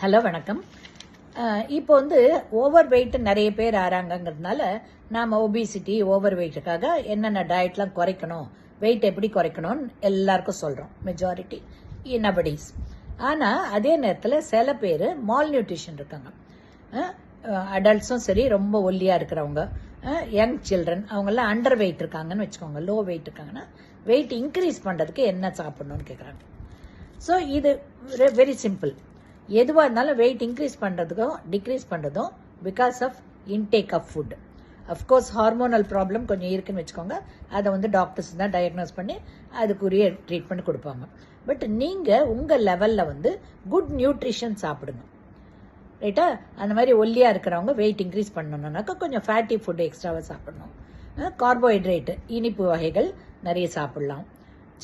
Hello வணக்கம். இப்போ over weight நிறைய பேர் ஆறாங்கங்கிறதுனால நாம் ஒபிசிட்டி ஓவர் வெயிட்டுக்காக என்னென்ன டயட்லாம் குறைக்கணும், வெயிட் எப்படி குறைக்கணும்னு எல்லாருக்கும் சொல்கிறோம், மெஜாரிட்டி நபடீஸ். ஆனால் அதே நேரத்தில் சில பேர் மால் நியூட்ரிஷன் இருக்காங்க. அடல்ட்ஸும் சரி, ரொம்ப ஒல்லியாக இருக்கிறவங்க, யங் சில்ட்ரன், அவங்கெல்லாம் அண்டர் வெயிட் இருக்காங்கன்னு வச்சுக்கோங்க, லோ வெயிட் இருக்காங்கன்னா வெயிட் இன்க்ரீஸ் பண்ணுறதுக்கு என்ன சாப்பிடணும்னு கேட்குறாங்க. ஸோ இது வெரி சிம்பிள். எதுவாக இருந்தாலும் வெயிட் இன்க்ரீஸ் பண்ணுறதுக்கும் டிக்ரீஸ் பண்ணுறதும் because of intake of food. Of course hormonal problem கொஞ்சம் இருக்குன்னு வச்சுக்கோங்க, அதை டாக்டர்ஸ் தான் டயக்னோஸ் பண்ணி அதுக்குரிய ட்ரீட்மெண்ட் கொடுப்பாங்க. பட் நீங்கள் உங்கள் லெவலில் குட் நியூட்ரிஷன் சாப்பிடுங்க, ரைட்டா? அந்த மாதிரி ஒல்லியாக இருக்கிறவங்க வெயிட் இன்க்ரீஸ் பண்ணணுன்னாக்கா கொஞ்சம் ஃபேட்டி ஃபுட் எக்ஸ்ட்ராவாக சாப்பிடணும். கார்போஹைட்ரேட்டு, இனிப்பு வகைகள் நிறைய சாப்பிடலாம்.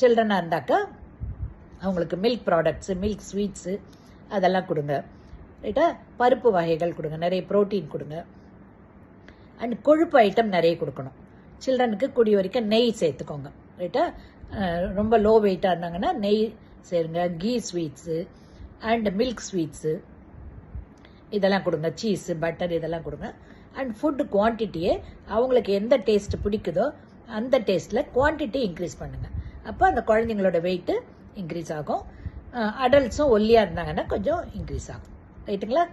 சில்ட்ரனாக இருந்தாக்கா அவங்களுக்கு மில்க் ப்ராடக்ட்ஸு, மில்க் ஸ்வீட்ஸு அதெல்லாம் கொடுங்க, ரைட்டா? பருப்பு வகைகள் கொடுங்க, நிறைய ப்ரோட்டீன் கொடுங்க. அண்ட் கொழுப்பு ஐட்டம் நிறைய கொடுக்கணும். சில்ட்ரனுக்கு கூடிய வரைக்கும் நெய் சேர்த்துக்கோங்க, ரைட்டா? ரொம்ப லோ வெயிட்டாக இருந்தாங்கன்னா நெய் சேருங்க. Ghee sweets and milk sweets இதெல்லாம் கொடுங்க. சீஸு, பட்டர் இதெல்லாம் கொடுங்க. அண்ட் ஃபுட்டு குவான்டிட்டியே அவங்களுக்கு எந்த டேஸ்ட் பிடிக்குதோ அந்த டேஸ்ட்டில் குவான்டிட்டி இன்க்ரீஸ் பண்ணுங்கள். அப்போ அந்த குழந்தைங்களோட வெயிட்டு இன்க்ரீஸ் ஆகும். அடல்ட்ஸும் ஒல்லியாக இருந்தாங்கன்னா கொஞ்சம் இன்க்ரீஸ் ஆகும், ரைட்டுங்களா?